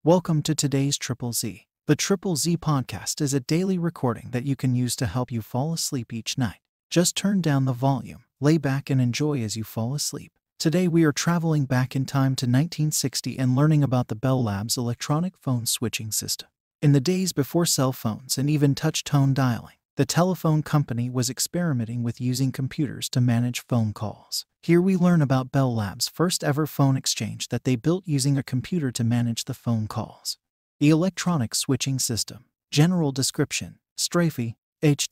Welcome to today's Triple Z. The Triple Z podcast is a daily recording that you can use to help you fall asleep each night. Just turn down the volume, lay back and enjoy as you fall asleep. Today we are traveling back in time to 1960 and learning about the Bell Labs electronic phone switching system. In the days before cell phones and even touch-tone dialing, the telephone company was experimenting with using computers to manage phone calls. Here we learn about Bell Labs' first ever phone exchange that they built using a computer to manage the phone calls. The electronic switching system. General description. Strafey, H.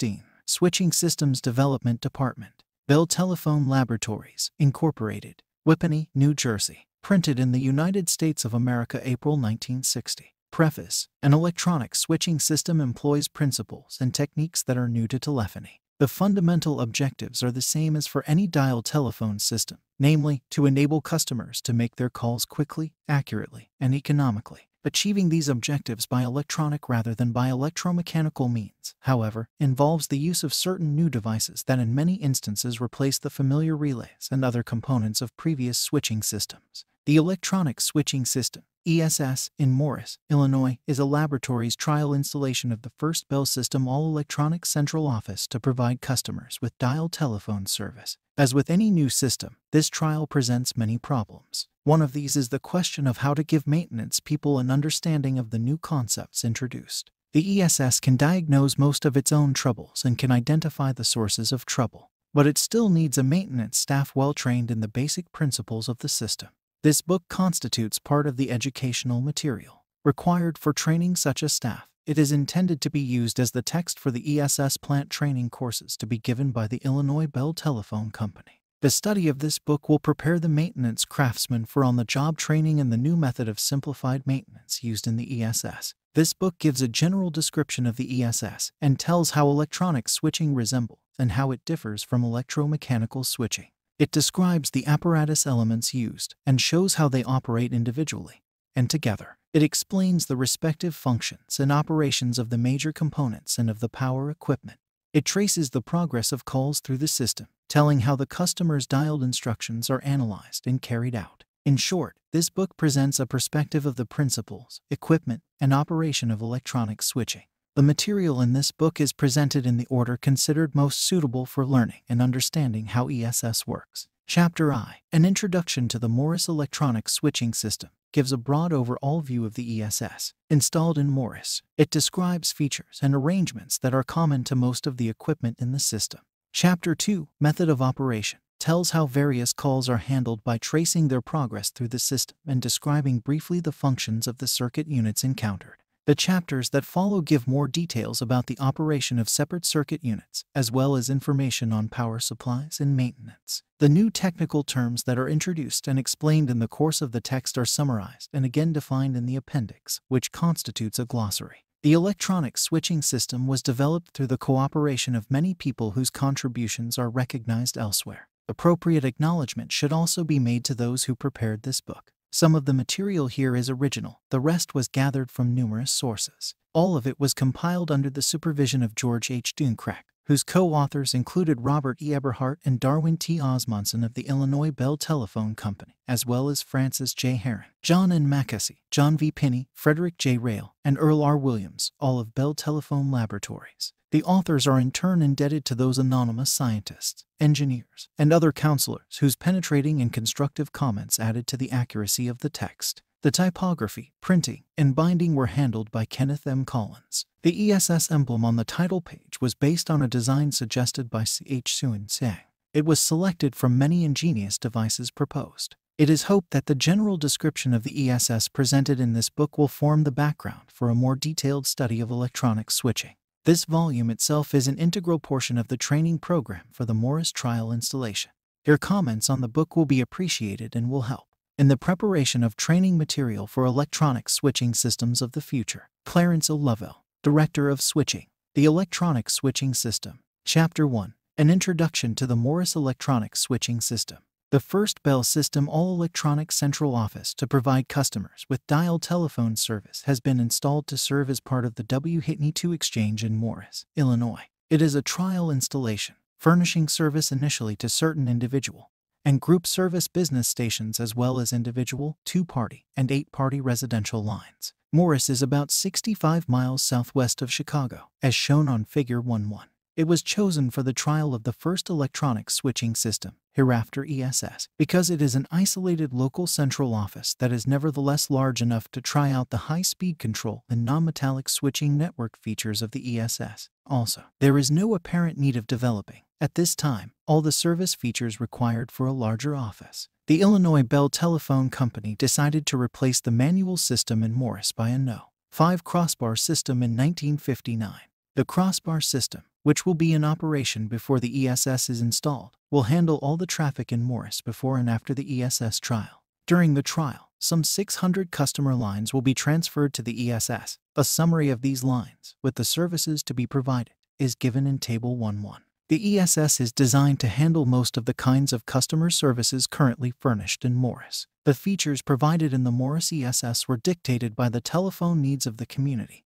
Switching Systems Development Department. Bell Telephone Laboratories, Incorporated. Whippany, New Jersey. Printed in the United States of America, April 1960. Preface. An electronic switching system employs principles and techniques that are new to telephony. The fundamental objectives are the same as for any dial telephone system, namely, to enable customers to make their calls quickly, accurately, and economically. Achieving these objectives by electronic rather than by electromechanical means, however, involves the use of certain new devices that in many instances replace the familiar relays and other components of previous switching systems. The electronic switching system, ESS, in Morris, Illinois, is a laboratory's trial installation of the first Bell System all-electronic central office to provide customers with dial telephone service. As with any new system, this trial presents many problems. One of these is the question of how to give maintenance people an understanding of the new concepts introduced. The ESS can diagnose most of its own troubles and can identify the sources of trouble, but it still needs a maintenance staff well trained in the basic principles of the system. This book constitutes part of the educational material required for training such a staff. It is intended to be used as the text for the ESS plant training courses to be given by the Illinois Bell Telephone Company. The study of this book will prepare the maintenance craftsman for on-the-job training and the new method of simplified maintenance used in the ESS. This book gives a general description of the ESS and tells how electronic switching resembles and how it differs from electromechanical switching. It describes the apparatus elements used and shows how they operate individually and together. It explains the respective functions and operations of the major components and of the power equipment. It traces the progress of calls through the system, telling how the customer's dialed instructions are analyzed and carried out. In short, this book presents a perspective of the principles, equipment, and operation of electronic switching. The material in this book is presented in the order considered most suitable for learning and understanding how ESS works. Chapter I, an introduction to the Morris electronic switching system, gives a broad overall view of the ESS installed in Morris. It describes features and arrangements that are common to most of the equipment in the system. Chapter II, method of operation, tells how various calls are handled by tracing their progress through the system and describing briefly the functions of the circuit units encountered. The chapters that follow give more details about the operation of separate circuit units, as well as information on power supplies and maintenance. The new technical terms that are introduced and explained in the course of the text are summarized and again defined in the appendix, which constitutes a glossary. The electronic switching system was developed through the cooperation of many people whose contributions are recognized elsewhere. Appropriate acknowledgement should also be made to those who prepared this book. Some of the material here is original, the rest was gathered from numerous sources. All of it was compiled under the supervision of George H. Dunkrack, whose co-authors included Robert E. Eberhardt and Darwin T. Osmondson of the Illinois Bell Telephone Company, as well as Francis J. Herron, John N. Mackesy, John V. Pinney, Frederick J. Rail, and Earl R. Williams, all of Bell Telephone Laboratories. The authors are in turn indebted to those anonymous scientists, engineers, and other counselors whose penetrating and constructive comments added to the accuracy of the text. The typography, printing, and binding were handled by Kenneth M. Collins. The ESS emblem on the title page was based on a design suggested by C.H. Suen Tsang. It was selected from many ingenious devices proposed. It is hoped that the general description of the ESS presented in this book will form the background for a more detailed study of electronic switching. This volume itself is an integral portion of the training program for the Morris trial installation. Your comments on the book will be appreciated and will help in the preparation of training material for electronic switching systems of the future. Clarence O. Lovell, Director of Switching. The Electronic Switching System. Chapter 1, an introduction to the Morris electronic switching system. The first Bell System all-electronic central office to provide customers with dial telephone service has been installed to serve as part of the E002 exchange in Morris, Illinois. It is a trial installation, furnishing service initially to certain individual and group service business stations as well as individual, two-party, and eight-party residential lines. Morris is about 65 miles southwest of Chicago, as shown on Figure 1.1. It was chosen for the trial of the first electronic switching system, hereafter ESS, because it is an isolated local central office that is nevertheless large enough to try out the high-speed control and non-metallic switching network features of the ESS. Also, there is no apparent need of developing, at this time, all the service features required for a larger office. The Illinois Bell Telephone Company decided to replace the manual system in Morris by a No. 5 crossbar system in 1959. The crossbar system, which will be in operation before the ESS is installed, will handle all the traffic in Morris before and after the ESS trial. During the trial, some 600 customer lines will be transferred to the ESS. A summary of these lines, with the services to be provided, is given in Table 1.1. The ESS is designed to handle most of the kinds of customer services currently furnished in Morris. The features provided in the Morris ESS were dictated by the telephone needs of the community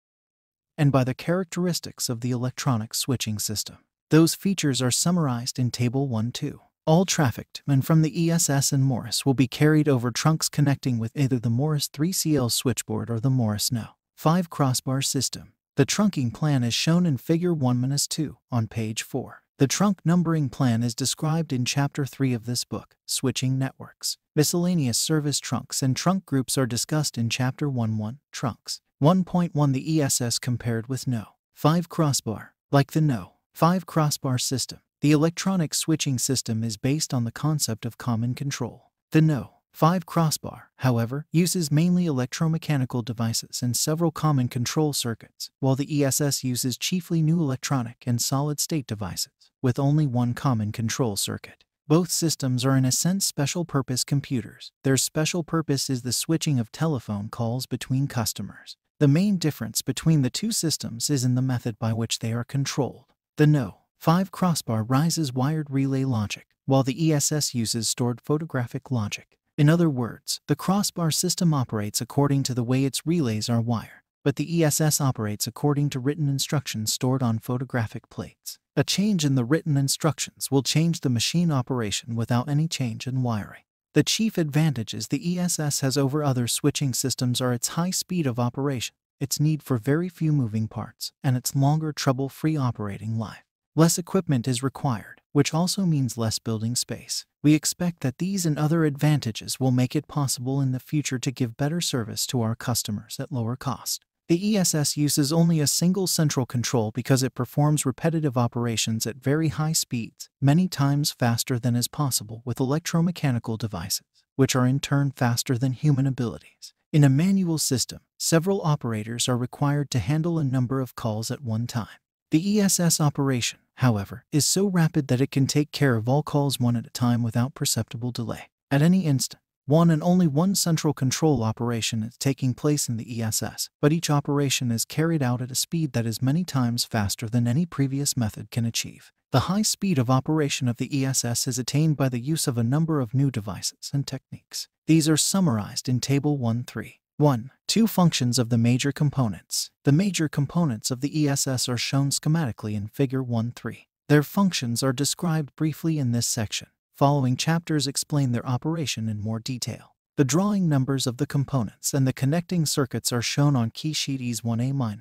and by the characteristics of the electronic switching system. Those features are summarized in Table 1.2. All traffic to and from the ESS in Morris will be carried over trunks connecting with either the Morris 3CL switchboard or the Morris No. 5 crossbar system. The trunking plan is shown in Figure 1-2 on page 4. The trunk numbering plan is described in Chapter 3 of this book, Switching Networks. Miscellaneous service trunks and trunk groups are discussed in Chapter 1.1, Trunks. 1.1 The ESS compared with No. 5 crossbar. Like the No. 5 crossbar system, the electronic switching system is based on the concept of common control. The No. 5 crossbar, however, uses mainly electromechanical devices and several common control circuits, while the ESS uses chiefly new electronic and solid-state devices, with only one common control circuit. Both systems are in a sense special-purpose computers. Their special purpose is the switching of telephone calls between customers. The main difference between the two systems is in the method by which they are controlled. The No. 5 crossbar uses wired relay logic, while the ESS uses stored photographic logic. In other words, the crossbar system operates according to the way its relays are wired, but the ESS operates according to written instructions stored on photographic plates. A change in the written instructions will change the machine operation without any change in wiring. The chief advantages the ESS has over other switching systems are its high speed of operation, its need for very few moving parts, and its longer trouble-free operating life. Less equipment is required, which also means less building space. We expect that these and other advantages will make it possible in the future to give better service to our customers at lower cost. The ESS uses only a single central control because it performs repetitive operations at very high speeds, many times faster than is possible with electromechanical devices, which are in turn faster than human abilities. In a manual system, several operators are required to handle a number of calls at one time. The ESS operation, however, is so rapid that it can take care of all calls one at a time without perceptible delay. At any instant, one and only one central control operation is taking place in the ESS, but each operation is carried out at a speed that is many times faster than any previous method can achieve. The high speed of operation of the ESS is attained by the use of a number of new devices and techniques. These are summarized in Table 1.3. 1. 2 functions of the major components. The major components of the ESS are shown schematically in Figure 1.3. Their functions are described briefly in this section. Following chapters explain their operation in more detail. The drawing numbers of the components and the connecting circuits are shown on key sheet E1A-1.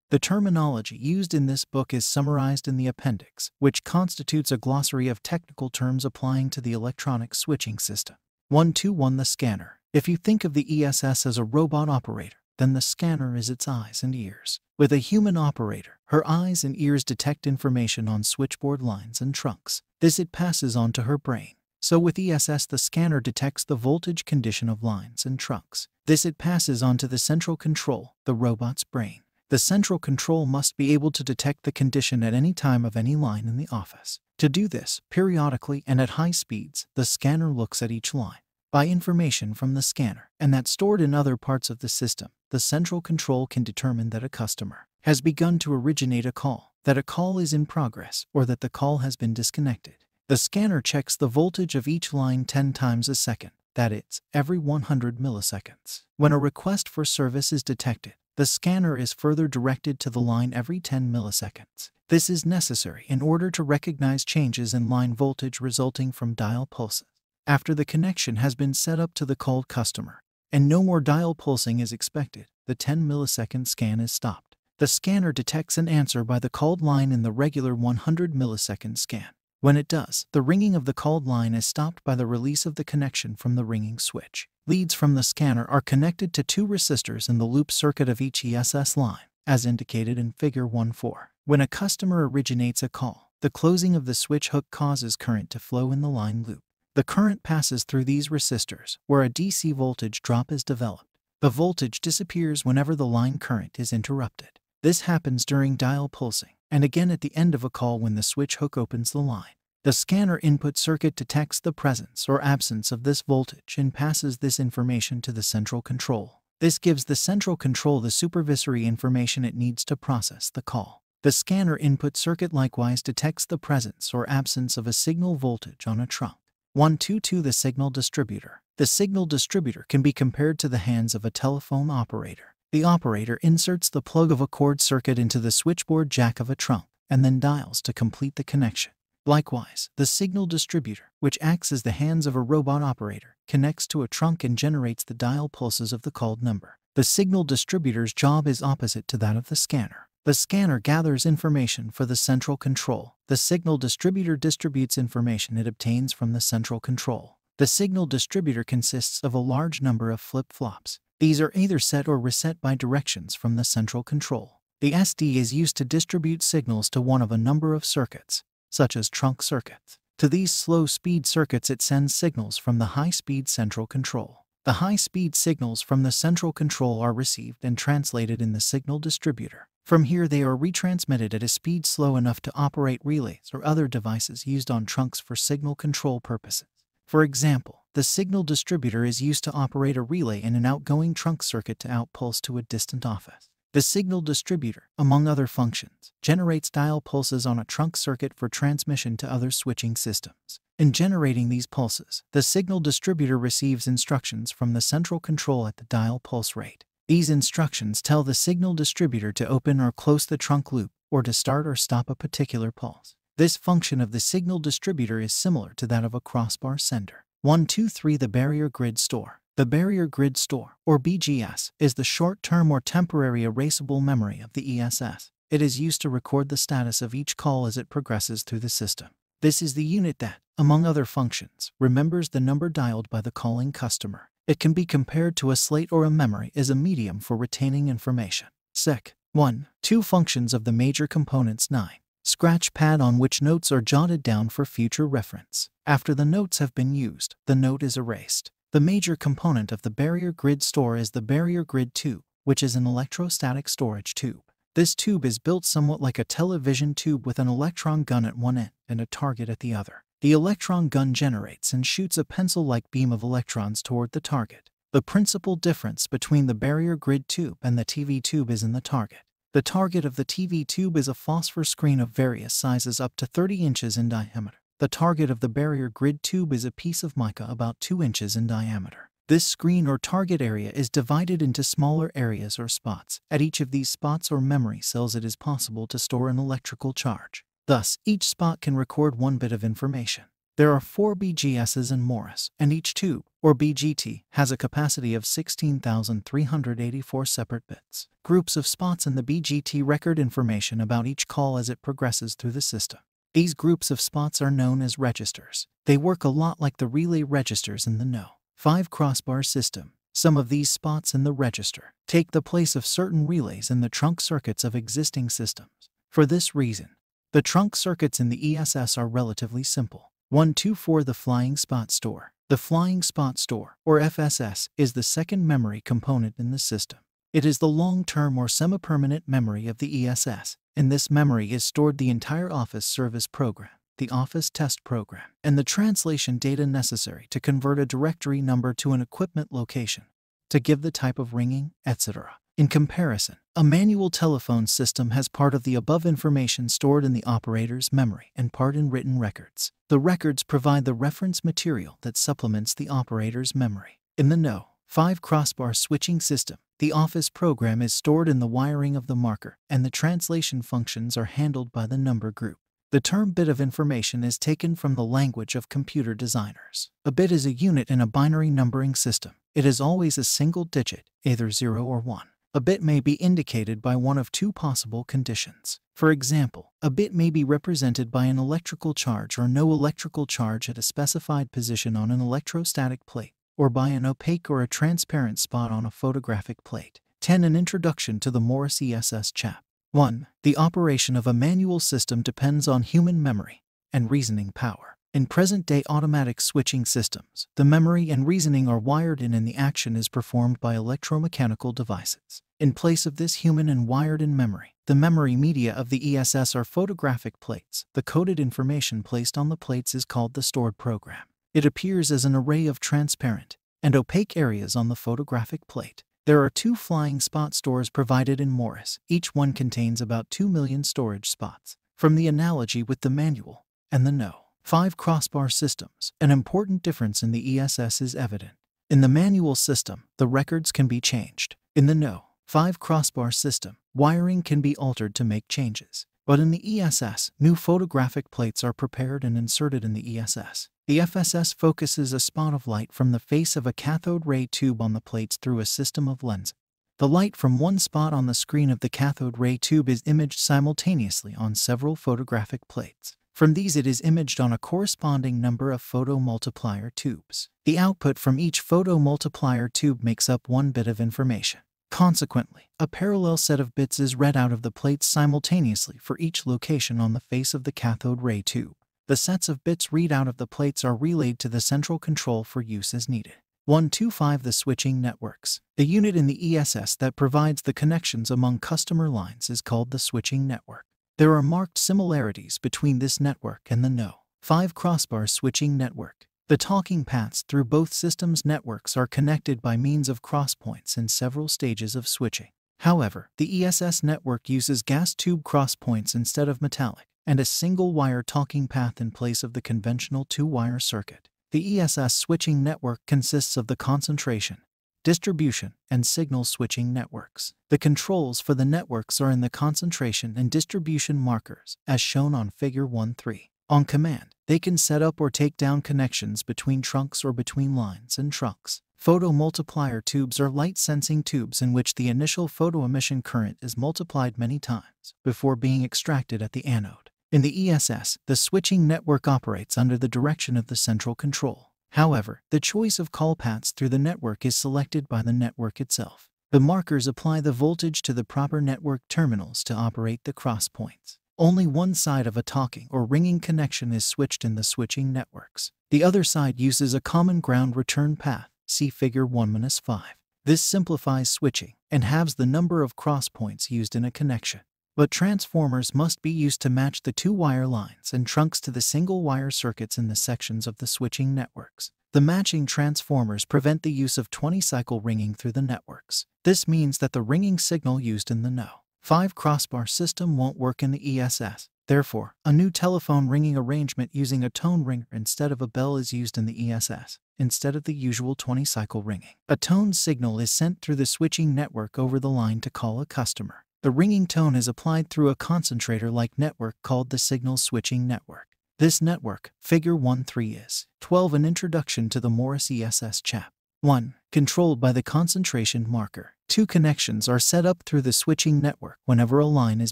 The terminology used in this book is summarized in the appendix, which constitutes a glossary of technical terms applying to the electronic switching system. 1.2.1 The scanner. If you think of the ESS as a robot operator, then the scanner is its eyes and ears. With a human operator, her eyes and ears detect information on switchboard lines and trunks. This it passes on to her brain. So with ESS, the scanner detects the voltage condition of lines and trunks. This it passes on to the central control, the robot's brain. The central control must be able to detect the condition at any time of any line in the office. To do this, periodically and at high speeds, the scanner looks at each line. By information from the scanner, and that's stored in other parts of the system, the central control can determine that a customer has begun to originate a call, that a call is in progress, or that the call has been disconnected. The scanner checks the voltage of each line 10 times a second, that is, every 100 milliseconds. When a request for service is detected, the scanner is further directed to the line every 10 milliseconds. This is necessary in order to recognize changes in line voltage resulting from dial pulses. After the connection has been set up to the called customer, and no more dial pulsing is expected. The 10-millisecond scan is stopped. The scanner detects an answer by the called line in the regular 100-millisecond scan. When it does, the ringing of the called line is stopped by the release of the connection from the ringing switch. Leads from the scanner are connected to 2 resistors in the loop circuit of each ESS line, as indicated in Figure 1.4. When a customer originates a call, the closing of the switch hook causes current to flow in the line loop. The current passes through these resistors, where a DC voltage drop is developed. The voltage disappears whenever the line current is interrupted. This happens during dial pulsing, and again at the end of a call when the switch hook opens the line. The scanner input circuit detects the presence or absence of this voltage and passes this information to the central control. This gives the central control the supervisory information it needs to process the call. The scanner input circuit likewise detects the presence or absence of a signal voltage on a trunk. 122. The signal distributor. The signal distributor can be compared to the hands of a telephone operator. The operator inserts the plug of a cord circuit into the switchboard jack of a trunk and then dials to complete the connection. Likewise, the signal distributor, which acts as the hands of a robot operator, connects to a trunk and generates the dial pulses of the called number. The signal distributor's job is opposite to that of the scanner. The scanner gathers information for the central control. The signal distributor distributes information it obtains from the central control. The signal distributor consists of a large number of flip-flops. These are either set or reset by directions from the central control. The SD is used to distribute signals to one of a number of circuits, such as trunk circuits. To these slow-speed circuits it sends signals from the high-speed central control. The high-speed signals from the central control are received and translated in the signal distributor. From here they are retransmitted at a speed slow enough to operate relays or other devices used on trunks for signal control purposes. For example, the signal distributor is used to operate a relay in an outgoing trunk circuit to outpulse to a distant office. The signal distributor, among other functions, generates dial pulses on a trunk circuit for transmission to other switching systems. In generating these pulses, the signal distributor receives instructions from the central control at the dial pulse rate. These instructions tell the signal distributor to open or close the trunk loop, or to start or stop a particular pulse. This function of the signal distributor is similar to that of a crossbar sender. 123. The barrier grid store. The barrier grid store, or BGS, is the short-term or temporary erasable memory of the ESS. It is used to record the status of each call as it progresses through the system. This is the unit that, among other functions, remembers the number dialed by the calling customer. It can be compared to a slate or a memory as a medium for retaining information. Sec. 1. 2 functions of the major components. 9. Scratch pad on which notes are jotted down for future reference. After the notes have been used, the note is erased. The major component of the barrier grid store is the barrier grid tube, which is an electrostatic storage tube. This tube is built somewhat like a television tube with an electron gun at one end and a target at the other. The electron gun generates and shoots a pencil-like beam of electrons toward the target. The principal difference between the barrier grid tube and the TV tube is in the target. The target of the TV tube is a phosphor screen of various sizes up to 30 inches in diameter. The target of the barrier grid tube is a piece of mica about 2 inches in diameter. This screen or target area is divided into smaller areas or spots. At each of these spots or memory cells it is possible to store an electrical charge. Thus, each spot can record one bit of information. There are 4 BGSs in Morris, and each tube, or BGT, has a capacity of 16,384 separate bits. Groups of spots in the BGT record information about each call as it progresses through the system. These groups of spots are known as registers. They work a lot like the relay registers in the No. 5 crossbar system. Some of these spots in the register take the place of certain relays in the trunk circuits of existing systems. For this reason, the trunk circuits in the ESS are relatively simple. 124. The flying spot store. The flying spot store, or FSS, is the second memory component in the system. It is the long-term or semi-permanent memory of the ESS. In this memory is stored the entire Office service program, the Office test program, and the translation data necessary to convert a directory number to an equipment location, to give the type of ringing, etc. In comparison, a manual telephone system has part of the above information stored in the operator's memory and part in written records. The records provide the reference material that supplements the operator's memory. In the No. 5 crossbar switching system, the Office program is stored in the wiring of the marker, and the translation functions are handled by the number group. The term bit of information is taken from the language of computer designers. A bit is a unit in a binary numbering system. It is always a single digit, either 0 or 1. A bit may be indicated by one of two possible conditions. For example, a bit may be represented by an electrical charge or no electrical charge at a specified position on an electrostatic plate, or by an opaque or a transparent spot on a photographic plate. 10. An introduction to the Morse ESS chap. 1. The operation of a manual system depends on human memory and reasoning power. In present-day automatic switching systems, the memory and reasoning are wired in and the action is performed by electromechanical devices. In place of this human and wired-in memory, the memory media of the ESS are photographic plates. The coded information placed on the plates is called the stored program. It appears as an array of transparent and opaque areas on the photographic plate. There are 2 flying spot stores provided in Morse. Each one contains about 2 million storage spots. From the analogy with the manual and the No. 5 crossbar systems, an important difference in the ESS is evident. In the manual system, the records can be changed. In the No. 5 crossbar system, wiring can be altered to make changes. But in the ESS, new photographic plates are prepared and inserted in the ESS. The FSS focuses a spot of light from the face of a cathode ray tube on the plates through a system of lenses. The light from one spot on the screen of the cathode ray tube is imaged simultaneously on several photographic plates. From these it is imaged on a corresponding number of photomultiplier tubes. The output from each photomultiplier tube makes up 1 bit of information. Consequently, a parallel set of bits is read out of the plates simultaneously for each location on the face of the cathode ray tube. The sets of bits read out of the plates are relayed to the central control for use as needed. 125. The switching networks. The unit in the ESS that provides the connections among customer lines is called the switching network. There are marked similarities between this network and the No. 5 crossbar switching network. The talking paths through both systems' networks are connected by means of crosspoints in several stages of switching. However, the ESS network uses gas tube crosspoints instead of metallic, and a single-wire talking path in place of the conventional 2-wire circuit. The ESS switching network consists of the concentration, distribution, and signal switching networks. The controls for the networks are in the concentration and distribution markers, as shown on Figure 1.3. On command, they can set up or take down connections between trunks or between lines and trunks. Photomultiplier tubes are light-sensing tubes in which the initial photoemission current is multiplied many times before being extracted at the anode. In the ESS, the switching network operates under the direction of the central control. However, the choice of call paths through the network is selected by the network itself. The markers apply the voltage to the proper network terminals to operate the crosspoints. Only one side of a talking or ringing connection is switched in the switching networks. The other side uses a common ground return path. See Figure 1-5. This simplifies switching and halves the number of crosspoints used in a connection. But transformers must be used to match the 2-wire lines and trunks to the single-wire circuits in the sections of the switching networks. The matching transformers prevent the use of 20-cycle ringing through the networks. This means that the ringing signal used in the No. 5 crossbar system won't work in the ESS. Therefore, a new telephone ringing arrangement using a tone ringer instead of a bell is used in the ESS, instead of the usual 20-cycle ringing. A tone signal is sent through the switching network over the line to call a customer. The ringing tone is applied through a concentrator-like network called the signal switching network. This network, Figure 1.3 is 12. An introduction to the Morse ESS chap. 1. Controlled by the concentration marker. 2 connections are set up through the switching network whenever a line is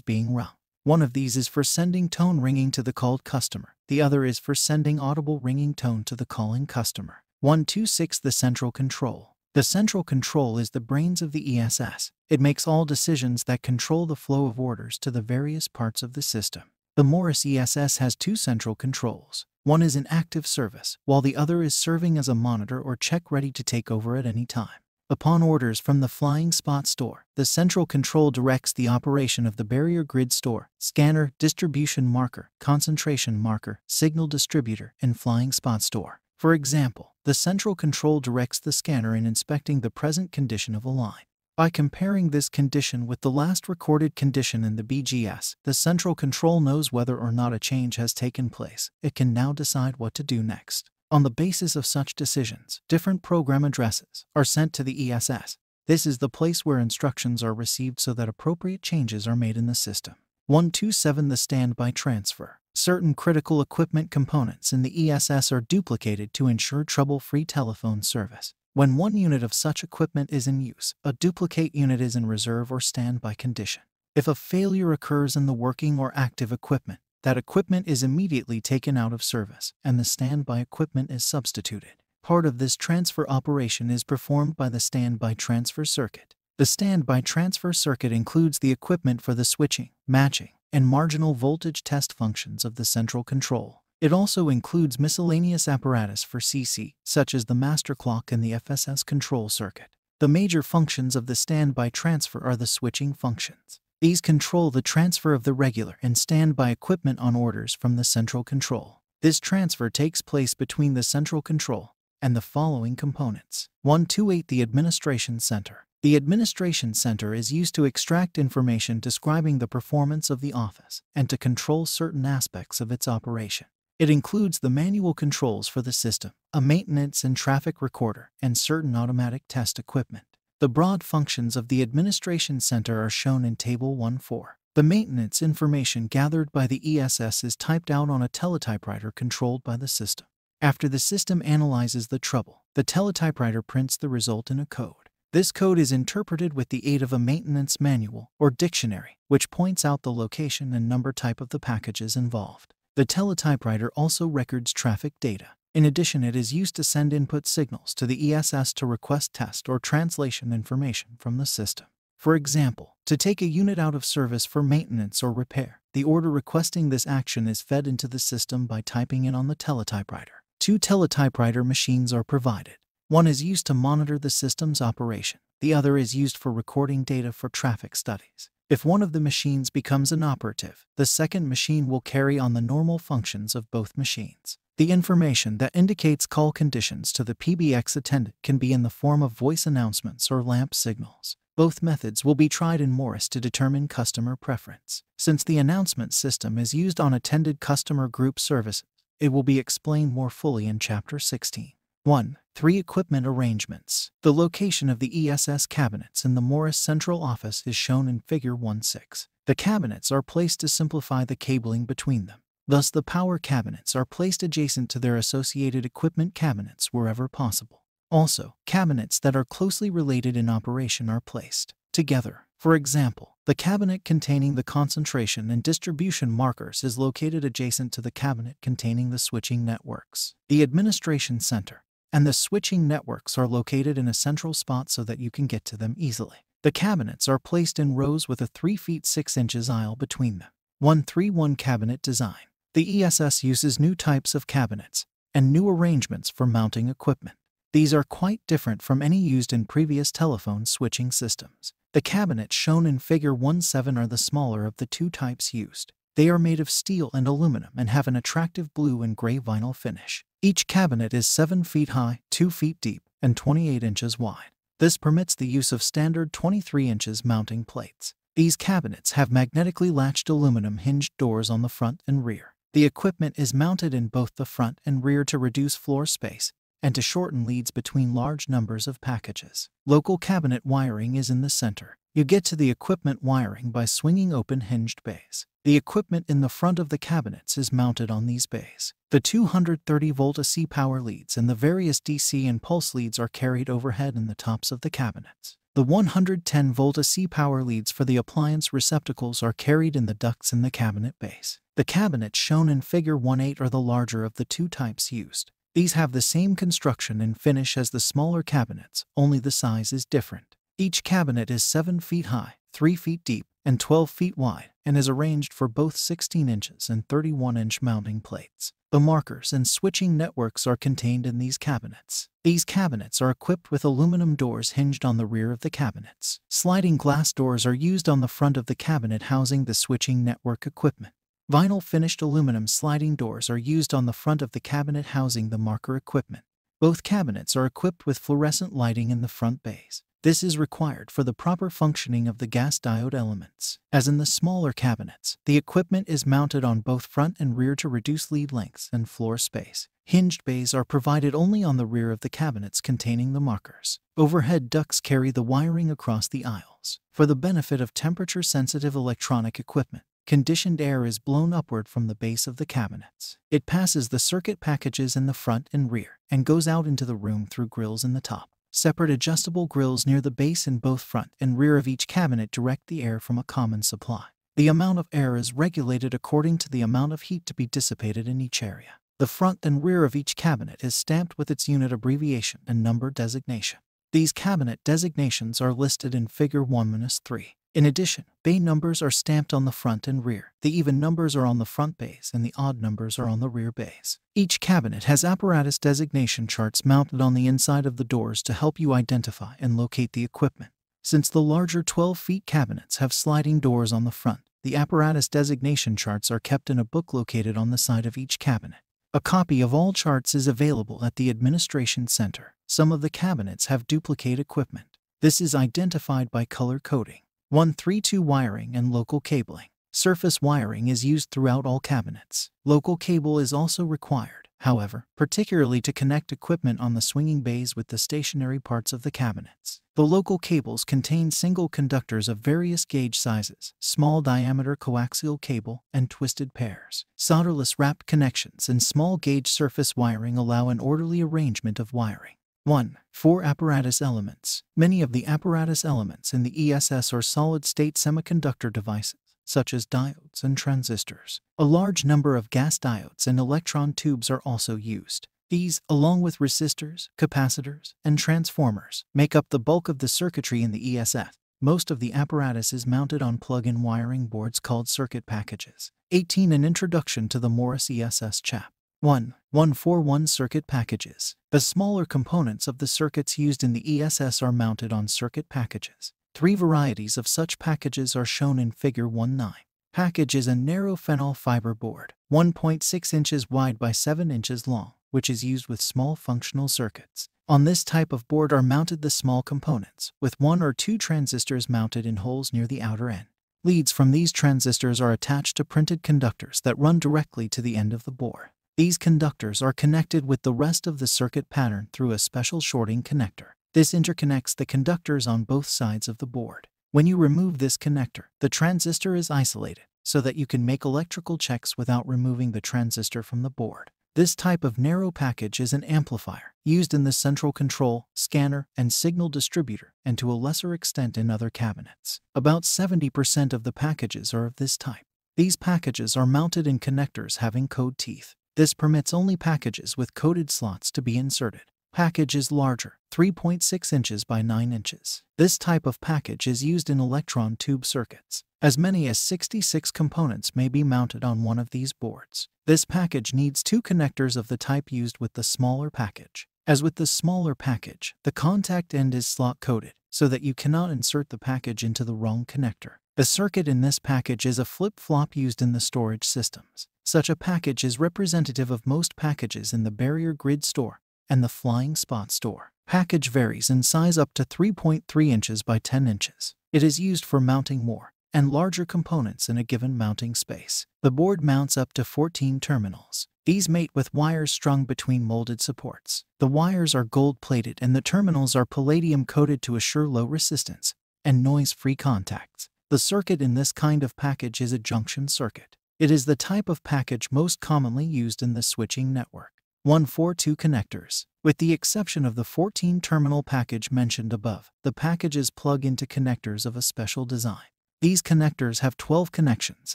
being rung. One of these is for sending tone ringing to the called customer. The other is for sending audible ringing tone to the calling customer. 126. The central control. The central control is the brains of the ESS. It makes all decisions that control the flow of orders to the various parts of the system. The Morse ESS has 2 central controls. One is in active service, while the other is serving as a monitor or check ready to take over at any time. Upon orders from the flying spot store, the central control directs the operation of the barrier grid store, scanner, distribution marker, concentration marker, signal distributor, and flying spot store. For example, the central control directs the scanner in inspecting the present condition of a line. By comparing this condition with the last recorded condition in the BGS, the central control knows whether or not a change has taken place. It can now decide what to do next. On the basis of such decisions, different program addresses are sent to the ESS. This is the place where instructions are received so that appropriate changes are made in the system. 127. The standby transfer. Certain critical equipment components in the ESS are duplicated to ensure trouble-free telephone service. When one unit of such equipment is in use, a duplicate unit is in reserve or standby condition. If a failure occurs in the working or active equipment, that equipment is immediately taken out of service and the standby equipment is substituted. Part of this transfer operation is performed by the standby transfer circuit. The standby transfer circuit includes the equipment for the switching, matching, and marginal voltage test functions of the central control. It also includes miscellaneous apparatus for CC, such as the master clock and the FSS control circuit. The major functions of the standby transfer are the switching functions. These control the transfer of the regular and standby equipment on orders from the central control. This transfer takes place between the central control and the following components. 128. The Administration Center. The Administration Center is used to extract information describing the performance of the office and to control certain aspects of its operation. It includes the manual controls for the system, a maintenance and traffic recorder, and certain automatic test equipment. The broad functions of the Administration Center are shown in Table 1.4. The maintenance information gathered by the ESS is typed out on a teletypewriter controlled by the system. After the system analyzes the trouble, the teletypewriter prints the result in a code. This code is interpreted with the aid of a maintenance manual or dictionary, which points out the location and number type of the packages involved. The teletypewriter also records traffic data. In addition, it is used to send input signals to the ESS to request test or translation information from the system. For example, to take a unit out of service for maintenance or repair, the order requesting this action is fed into the system by typing it on the teletypewriter. 2 teletypewriter machines are provided. One is used to monitor the system's operation. The other is used for recording data for traffic studies. If one of the machines becomes inoperative, the second machine will carry on the normal functions of both machines. The information that indicates call conditions to the PBX attendant can be in the form of voice announcements or lamp signals. Both methods will be tried in Morris to determine customer preference. Since the announcement system is used on attended customer group services, it will be explained more fully in Chapter 16. 1. 3 Equipment arrangements. The location of the ESS cabinets in the Morris Central Office is shown in Figure 1.6. The cabinets are placed to simplify the cabling between them. Thus, the power cabinets are placed adjacent to their associated equipment cabinets wherever possible. Also, cabinets that are closely related in operation are placed together. For example, the cabinet containing the concentration and distribution markers is located adjacent to the cabinet containing the switching networks. The Administration Center and the switching networks are located in a central spot so that you can get to them easily. The cabinets are placed in rows with a 3 feet 6 inches aisle between them. 131 Cabinet Design. The ESS uses new types of cabinets and new arrangements for mounting equipment. These are quite different from any used in previous telephone switching systems. The cabinets shown in Figure 1.7 are the smaller of the 2 types used. They are made of steel and aluminum and have an attractive blue and gray vinyl finish. Each cabinet is 7 feet high, 2 feet deep, and 28 inches wide. This permits the use of standard 23 inches mounting plates. These cabinets have magnetically latched aluminum hinged doors on the front and rear. The equipment is mounted in both the front and rear to reduce floor space and to shorten leads between large numbers of packages. Local cabinet wiring is in the center. You get to the equipment wiring by swinging open hinged bays. The equipment in the front of the cabinets is mounted on these bays. The 230-volt AC power leads and the various DC and pulse leads are carried overhead in the tops of the cabinets. The 110-volt AC power leads for the appliance receptacles are carried in the ducts in the cabinet base. The cabinets shown in Figure 1.8 are the larger of the 2 types used. These have the same construction and finish as the smaller cabinets, only the size is different. Each cabinet is 7 feet high, 3 feet deep, and 12 feet wide, and is arranged for both 16 inches and 31-inch mounting plates. The markers and switching networks are contained in these cabinets. These cabinets are equipped with aluminum doors hinged on the rear of the cabinets. Sliding glass doors are used on the front of the cabinet housing the switching network equipment. Vinyl finished aluminum sliding doors are used on the front of the cabinet housing the marker equipment. Both cabinets are equipped with fluorescent lighting in the front bays. This is required for the proper functioning of the gas diode elements. As in the smaller cabinets, the equipment is mounted on both front and rear to reduce lead lengths and floor space. Hinged bays are provided only on the rear of the cabinets containing the markers. Overhead ducts carry the wiring across the aisles. For the benefit of temperature-sensitive electronic equipment, conditioned air is blown upward from the base of the cabinets. It passes the circuit packages in the front and rear and goes out into the room through grills in the top. Separate adjustable grills near the base in both front and rear of each cabinet direct the air from a common supply. The amount of air is regulated according to the amount of heat to be dissipated in each area. The front and rear of each cabinet is stamped with its unit abbreviation and number designation. These cabinet designations are listed in Figure 1-3. In addition, bay numbers are stamped on the front and rear. The even numbers are on the front bays and the odd numbers are on the rear bays. Each cabinet has apparatus designation charts mounted on the inside of the doors to help you identify and locate the equipment. Since the larger 12-feet cabinets have sliding doors on the front, the apparatus designation charts are kept in a book located on the side of each cabinet. A copy of all charts is available at the Administration Center. Some of the cabinets have duplicate equipment. This is identified by color coding. 132 wiring and local cabling. Surface wiring is used throughout all cabinets. Local cable is also required, however, particularly to connect equipment on the swinging bays with the stationary parts of the cabinets. The local cables contain single conductors of various gauge sizes, small diameter coaxial cable, and twisted pairs. Solderless wrapped connections and small gauge surface wiring allow an orderly arrangement of wiring. 1. 4 apparatus elements. Many of the apparatus elements in the ESS are solid-state semiconductor devices, such as diodes and transistors. A large number of gas diodes and electron tubes are also used. These, along with resistors, capacitors, and transformers, make up the bulk of the circuitry in the ESS. Most of the apparatus is mounted on plug-in wiring boards called circuit packages. 18. An introduction to the Morris ESS chap. 141 circuit packages. The smaller components of the circuits used in the ESS are mounted on circuit packages. 3 varieties of such packages are shown in Figure 1-9. Package is a narrow phenol fiber board, 1.6 inches wide by 7 inches long, which is used with small functional circuits. On this type of board are mounted the small components, with 1 or 2 transistors mounted in holes near the outer end. Leads from these transistors are attached to printed conductors that run directly to the end of the board. These conductors are connected with the rest of the circuit pattern through a special shorting connector. This interconnects the conductors on both sides of the board. When you remove this connector, the transistor is isolated so that you can make electrical checks without removing the transistor from the board. This type of narrow package is an amplifier, used in the central control, scanner, and signal distributor, and to a lesser extent in other cabinets. About 70% of the packages are of this type. These packages are mounted in connectors having code teeth. This permits only packages with coded slots to be inserted. Package is larger, 3.6 inches by 9 inches. This type of package is used in electron tube circuits. As many as 66 components may be mounted on one of these boards. This package needs 2 connectors of the type used with the smaller package. As with the smaller package, the contact end is slot coded, so that you cannot insert the package into the wrong connector. The circuit in this package is a flip-flop used in the storage systems. Such a package is representative of most packages in the barrier grid store and the flying spot store. Package varies in size up to 3.3 inches by 10 inches. It is used for mounting more and larger components in a given mounting space. The board mounts up to 14 terminals. These mate with wires strung between molded supports. The wires are gold-plated and the terminals are palladium-coated to assure low resistance and noise-free contacts. The circuit in this kind of package is a junction circuit. It is the type of package most commonly used in the switching network. 142 connectors. With the exception of the 14-terminal package mentioned above, the packages plug into connectors of a special design. These connectors have 12 connections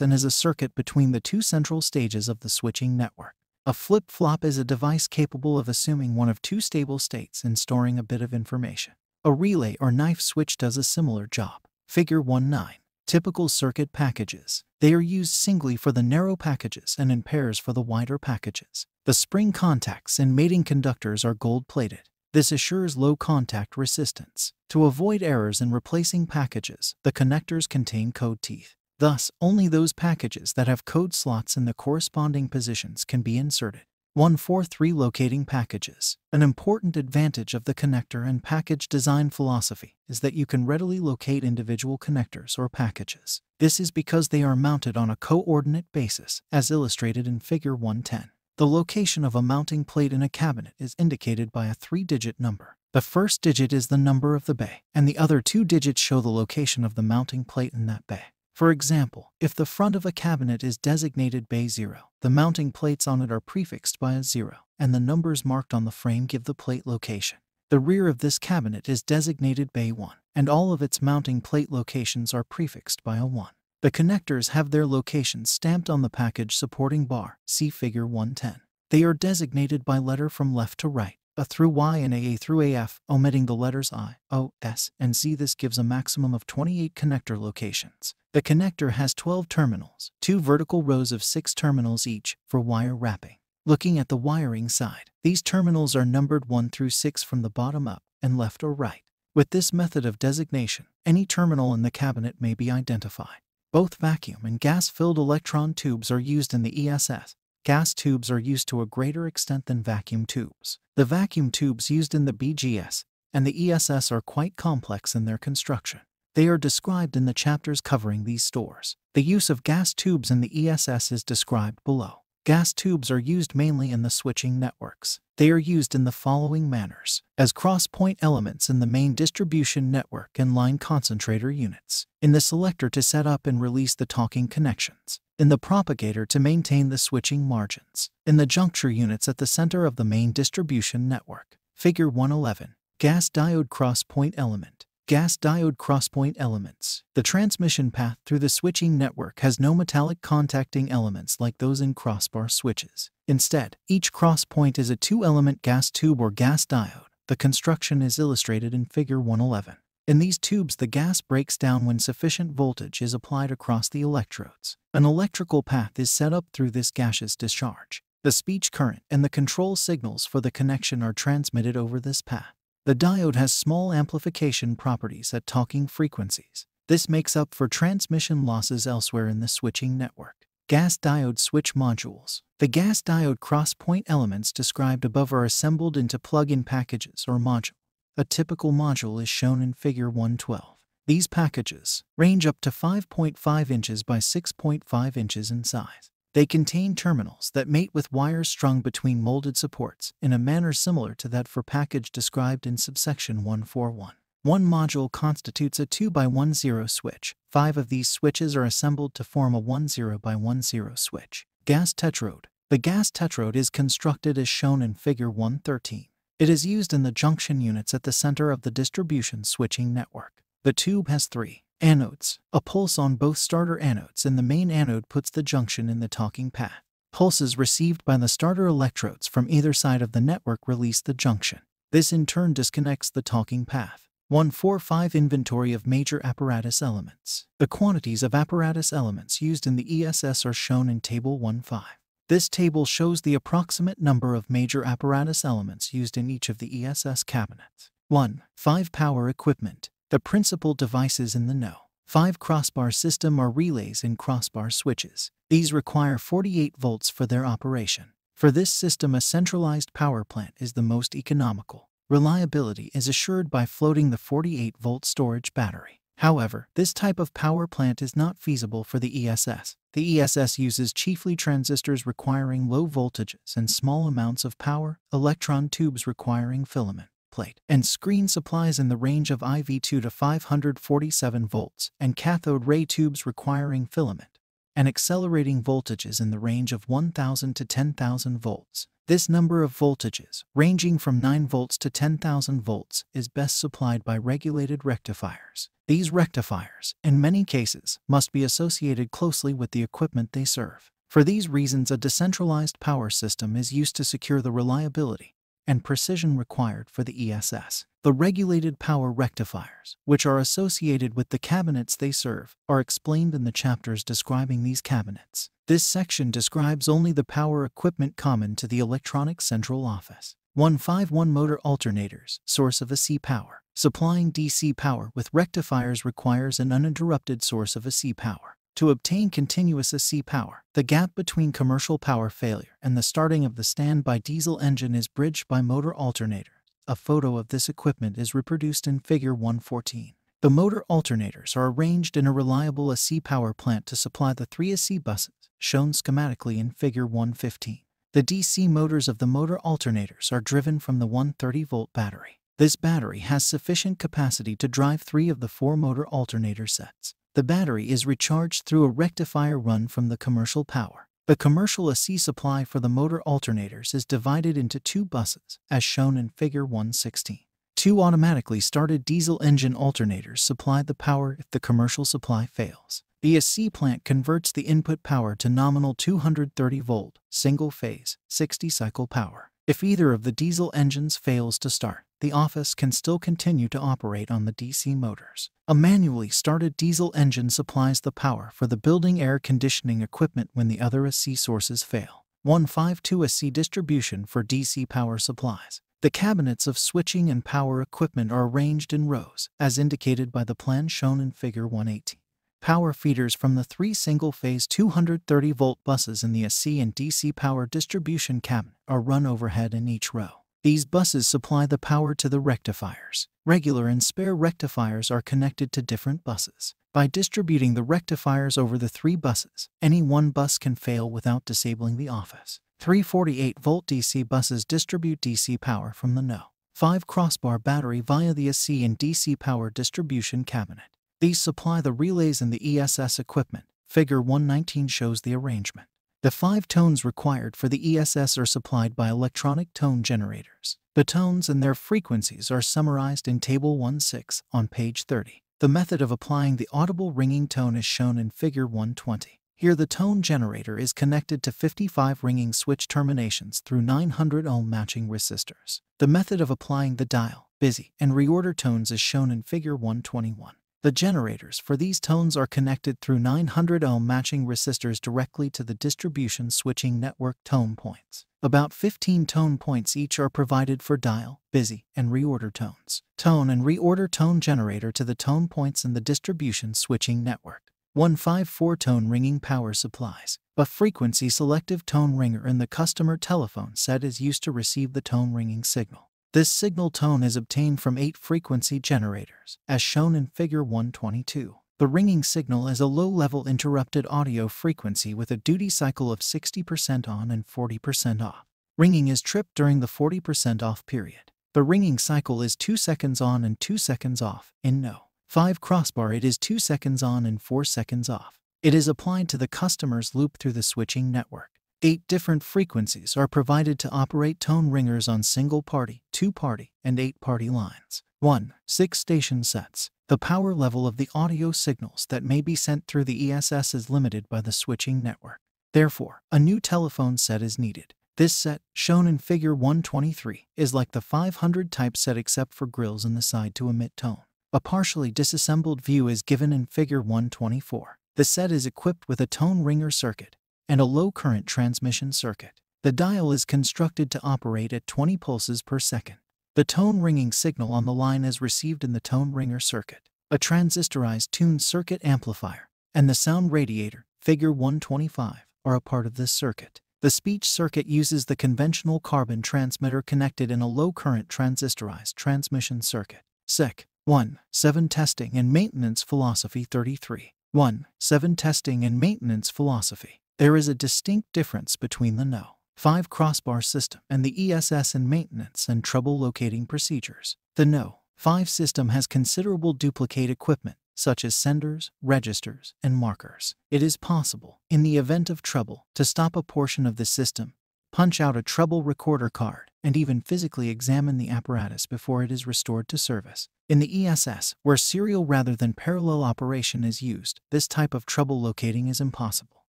and is a circuit between the 2 central stages of the switching network. A flip-flop is a device capable of assuming one of 2 stable states and storing a bit of information. A relay or knife switch does a similar job. Figure 1-9. Typical circuit packages. They are used singly for the narrow packages and in pairs for the wider packages. The spring contacts and mating conductors are gold-plated. This assures low contact resistance. To avoid errors in replacing packages, the connectors contain code teeth. Thus, only those packages that have code slots in the corresponding positions can be inserted. 143 locating packages. An important advantage of the connector and package design philosophy is that you can readily locate individual connectors or packages. This is because they are mounted on a coordinate basis, as illustrated in Figure 110. The location of a mounting plate in a cabinet is indicated by a 3-digit number. The first digit is the number of the bay, and the other 2 digits show the location of the mounting plate in that bay. For example, if the front of a cabinet is designated bay 0, the mounting plates on it are prefixed by a 0, and the numbers marked on the frame give the plate location. The rear of this cabinet is designated Bay 1, and all of its mounting plate locations are prefixed by a 1. The connectors have their locations stamped on the package supporting bar, see Figure 110. They are designated by letter from left to right, A through Y and A through AF, omitting the letters I, O, S, and Z. This gives a maximum of 28 connector locations. The connector has 12 terminals, 2 vertical rows of 6 terminals each, for wire wrapping. Looking at the wiring side, these terminals are numbered 1 through 6 from the bottom up, and left or right. With this method of designation, any terminal in the cabinet may be identified. Both vacuum and gas-filled electron tubes are used in the ESS. Gas tubes are used to a greater extent than vacuum tubes. The vacuum tubes used in the BGS and the ESS are quite complex in their construction. They are described in the chapters covering these stores. The use of gas tubes in the ESS is described below. Gas tubes are used mainly in the switching networks. They are used in the following manners: as cross-point elements in the main distribution network and line concentrator units, in the selector to set up and release the talking connections, in the propagator to maintain the switching margins, in the juncture units at the center of the main distribution network. Figure 111. Gas diode cross-point element. Gas diode cross-point elements. The transmission path through the switching network has no metallic contacting elements like those in crossbar switches. Instead, each cross-point is a 2-element gas tube or gas diode. The construction is illustrated in Figure 111. In these tubes, the gas breaks down when sufficient voltage is applied across the electrodes. An electrical path is set up through this gaseous discharge. The speech current and the control signals for the connection are transmitted over this path. The diode has small amplification properties at talking frequencies. This makes up for transmission losses elsewhere in the switching network. Gas diode switch modules. The gas diode cross-point elements described above are assembled into plug-in packages or modules. A typical module is shown in Figure 112. These packages range up to 5.5 inches by 6.5 inches in size. They contain terminals that mate with wires strung between molded supports in a manner similar to that for package described in subsection 141. One module constitutes a 2x10 switch. 5 of these switches are assembled to form a 10x10 switch. Gas tetrode. The gas tetrode is constructed as shown in Figure 113. It is used in the junction units at the center of the distribution switching network. The tube has 3 anodes. A pulse on both starter anodes and the main anode puts the junction in the talking path. Pulses received by the starter electrodes from either side of the network release the junction. This in turn disconnects the talking path. 145 Inventory of major apparatus elements. The quantities of apparatus elements used in the ESS are shown in Table 1.5. This table shows the approximate number of major apparatus elements used in each of the ESS cabinets. 1. 5 power equipment. The principal devices in the know. 5 crossbar system or relays in crossbar switches. These require 48 volts for their operation. For this system, a centralized power plant is the most economical. Reliability is assured by floating the 48-volt storage battery. However, this type of power plant is not feasible for the ESS. The ESS uses chiefly transistors requiring low voltages and small amounts of power, electron tubes requiring filament, plate, and screen supplies in the range of IV2 to 547 volts, and cathode ray tubes requiring filament, and accelerating voltages in the range of 1000 to 10,000 volts. This number of voltages, ranging from 9 volts to 10,000 volts, is best supplied by regulated rectifiers. These rectifiers, in many cases, must be associated closely with the equipment they serve. For these reasons, a decentralized power system is used to secure the reliability and precision required for the ESS. The regulated power rectifiers, which are associated with the cabinets they serve, are explained in the chapters describing these cabinets. This section describes only the power equipment common to the electronic central office. 151 Motor alternators, source of AC power. Supplying DC power with rectifiers requires an uninterrupted source of AC power. To obtain continuous AC power, the gap between commercial power failure and the starting of the standby diesel engine is bridged by motor alternators. A photo of this equipment is reproduced in Figure 114. The motor alternators are arranged in a reliable AC power plant to supply the 3 AC buses, shown schematically in Figure 115. The DC motors of the motor alternators are driven from the 130-volt battery. This battery has sufficient capacity to drive 3 of the 4 motor alternator sets. The battery is recharged through a rectifier run from the commercial power. The commercial AC supply for the motor alternators is divided into 2 buses, as shown in Figure 116. 2 automatically started diesel engine alternators supply the power if the commercial supply fails. The ESC plant converts the input power to nominal 230-volt, single-phase, 60-cycle power. If either of the diesel engines fails to start, the office can still continue to operate on the DC motors. A manually started diesel engine supplies the power for the building air conditioning equipment when the other AC sources fail. 152 AC distribution for DC power supplies. The cabinets of switching and power equipment are arranged in rows, as indicated by the plan shown in Figure 118. Power feeders from the 3 single-phase 230-volt buses in the AC and DC power distribution cabinet are run overhead in each row. These buses supply the power to the rectifiers. Regular and spare rectifiers are connected to different buses. By distributing the rectifiers over the 3 buses, any one bus can fail without disabling the office. 348-volt DC buses distribute DC power from the No. 5 crossbar battery via the AC and DC power distribution cabinet. These supply the relays and the ESS equipment. Figure 119 shows the arrangement. The 5 tones required for the ESS are supplied by electronic tone generators. The tones and their frequencies are summarized in Table 1.6 on page 30. The method of applying the audible ringing tone is shown in Figure 120. Here the tone generator is connected to 55 ringing switch terminations through 900 ohm matching resistors. The method of applying the dial, busy, and reorder tones is shown in Figure 121. The generators for these tones are connected through 900 ohm matching resistors directly to the distribution switching network tone points. About 15 tone points each are provided for dial, busy, and reorder tones. Tone and reorder tone generator to the tone points in the distribution switching network. 154 tone ringing power supplies. A frequency selective tone ringer in the customer telephone set is used to receive the tone ringing signal. This signal tone is obtained from 8 frequency generators, as shown in Figure 122. The ringing signal is a low-level interrupted audio frequency with a duty cycle of 60% on and 40% off. Ringing is tripped during the 40% off period. The ringing cycle is 2 seconds on and 2 seconds off. In No. 5 crossbar it is 2 seconds on and 4 seconds off. It is applied to the customer's loop through the switching network. 8 different frequencies are provided to operate tone ringers on single-party, 2-party, and 8-party lines. 1. 6 station sets. The power level of the audio signals that may be sent through the ESS is limited by the switching network. Therefore, a new telephone set is needed. This set, shown in Figure 123, is like the 500 type set except for grills in the side to emit tone. A partially disassembled view is given in Figure 124. The set is equipped with a tone ringer circuit and a low-current transmission circuit. The dial is constructed to operate at 20 pulses per second. The tone ringing signal on the line is received in the tone ringer circuit. A transistorized tuned circuit amplifier and the sound radiator, Figure 125, are a part of this circuit. The speech circuit uses the conventional carbon transmitter connected in a low-current transistorized transmission circuit. Sec. 1.7 Testing and Maintenance Philosophy 33. 1.7 Testing and Maintenance Philosophy. There is a distinct difference between the No. 5 crossbar system and the ESS in maintenance and trouble locating procedures. The No. 5 system has considerable duplicate equipment, such as senders, registers, and markers. It is possible, in the event of trouble, to stop a portion of the system, punch out a trouble recorder card, and even physically examine the apparatus before it is restored to service. In the ESS, where serial rather than parallel operation is used, this type of trouble locating is impossible.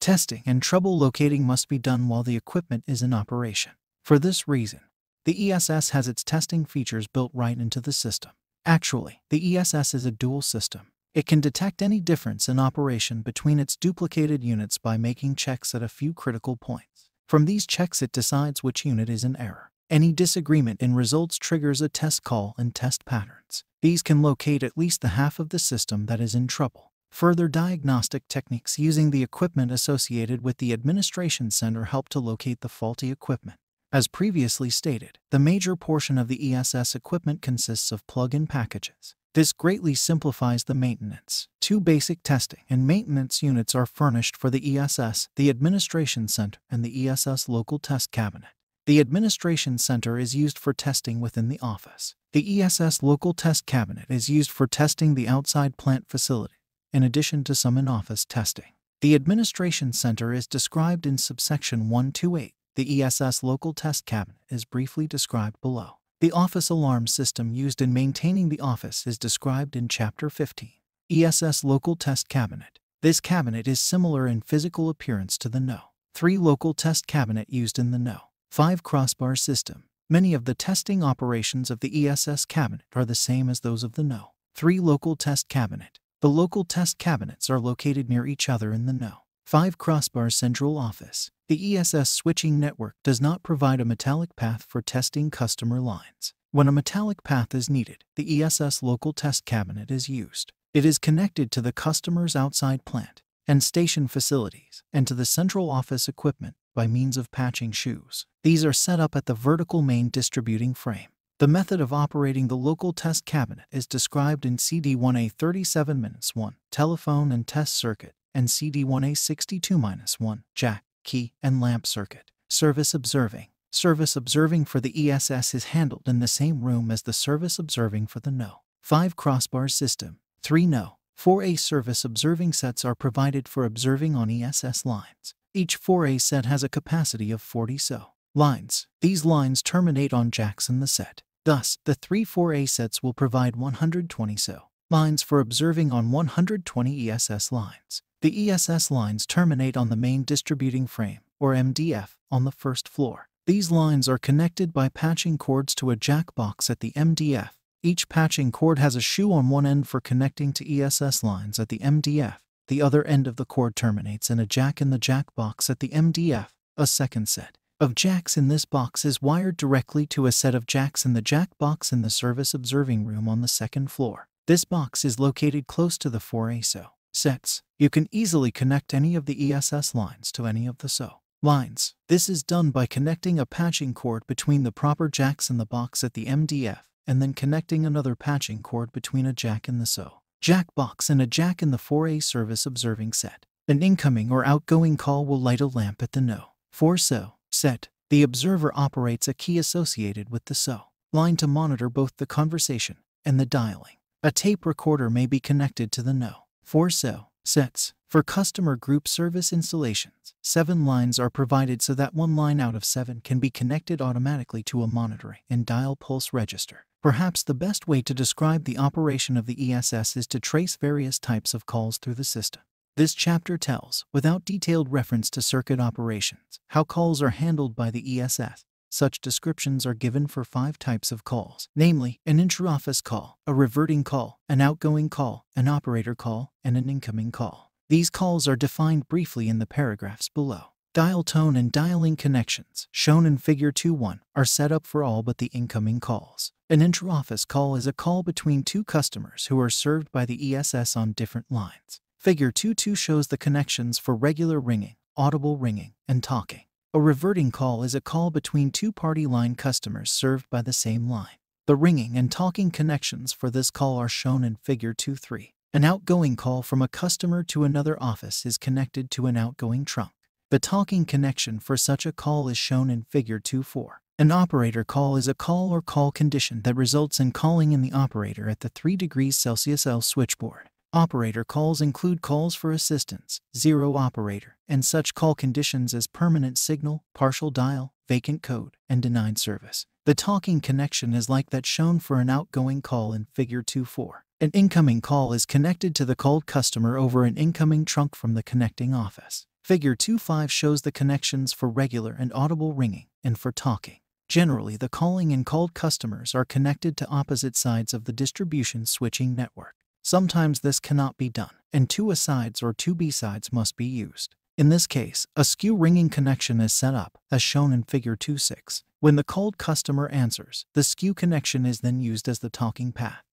Testing and trouble locating must be done while the equipment is in operation. For this reason, the ESS has its testing features built right into the system. Actually, the ESS is a dual system. It can detect any difference in operation between its duplicated units by making checks at a few critical points. From these checks it decides which unit is in error. Any disagreement in results triggers a test call and test patterns. These can locate at least the half of the system that is in trouble. Further diagnostic techniques using the equipment associated with the administration center help to locate the faulty equipment. As previously stated, the major portion of the ESS equipment consists of plug-in packages. This greatly simplifies the maintenance. 2 basic testing and maintenance units are furnished for the ESS, the administration center, and the ESS local test cabinet. The administration center is used for testing within the office. The ESS local test cabinet is used for testing the outside plant facility, in addition to some in-office testing. The administration center is described in subsection 128. The ESS local test cabinet is briefly described below. The office alarm system used in maintaining the office is described in Chapter 15. ESS Local Test Cabinet. This cabinet is similar in physical appearance to the No. 3 Local Test Cabinet used in the No. 5 Crossbar System. Many of the testing operations of the ESS cabinet are the same as those of the No. 3 Local Test Cabinet. The local test cabinets are located near each other in the No. 5 Crossbar Central Office. The ESS switching network does not provide a metallic path for testing customer lines. When a metallic path is needed, the ESS local test cabinet is used. It is connected to the customer's outside plant and station facilities and to the central office equipment by means of patching shoes. These are set up at the vertical main distributing frame. The method of operating the local test cabinet is described in CD1A 37-1, telephone and test circuit, and CD1A 62-1, jack, key, and lamp circuit. Service observing. Service observing for the ESS is handled in the same room as the service observing for the No. 5 Crossbar System. 3 No. 4A service observing sets are provided for observing on ESS lines. Each 4A set has a capacity of 40 SO lines. These lines terminate on jacks in the set. Thus, the 3 4A sets will provide 120 SO lines for observing on 120 ESS lines. The ESS lines terminate on the main distributing frame, or MDF, on the first floor. These lines are connected by patching cords to a jack box at the MDF. Each patching cord has a shoe on one end for connecting to ESS lines at the MDF. The other end of the cord terminates in a jack in the jack box at the MDF. A second set of jacks in this box is wired directly to a set of jacks in the jack box in the service observing room on the second floor. This box is located close to the 4A SO sets. You can easily connect any of the ESS lines to any of the SO lines. This is done by connecting a patching cord between the proper jacks in the box at the MDF, and then connecting another patching cord between a jack in the SO jack box and a jack in the 4A service observing set. An incoming or outgoing call will light a lamp at the No. 4 SO set. The observer operates a key associated with the SO line to monitor both the conversation and the dialing. A tape recorder may be connected to the No. 4 SO sets. For customer group service installations, 7 lines are provided so that 1 line out of 7 can be connected automatically to a monitoring and dial pulse register. Perhaps the best way to describe the operation of the ESS is to trace various types of calls through the system. This chapter tells, without detailed reference to circuit operations, how calls are handled by the ESS. Such descriptions are given for 5 types of calls, namely, an intra-office call, a reverting call, an outgoing call, an operator call, and an incoming call. These calls are defined briefly in the paragraphs below. Dial tone and dialing connections, shown in Figure 2.1, are set up for all but the incoming calls. An intra-office call is a call between 2 customers who are served by the ESS on different lines. Figure 2.2 shows the connections for regular ringing, audible ringing, and talking. A reverting call is a call between 2 party line customers served by the same line. The ringing and talking connections for this call are shown in Figure 2.3. An outgoing call from a customer to another office is connected to an outgoing trunk. The talking connection for such a call is shown in Figure 2.4. An operator call is a call or call condition that results in calling in the operator at the 3 degrees Celsius L switchboard. Operator calls include calls for assistance, zero operator, and such call conditions as permanent signal, partial dial, vacant code, and denied service. The talking connection is like that shown for an outgoing call in Figure 2.4. An incoming call is connected to the called customer over an incoming trunk from the connecting office. Figure 2.5 shows the connections for regular and audible ringing and for talking. Generally, the calling and called customers are connected to opposite sides of the distribution switching network. Sometimes this cannot be done, and 2 A sides or 2 B sides must be used. In this case, a skew ringing connection is set up, as shown in Figure 2.6. When the called customer answers, the skew connection is then used as the talking path.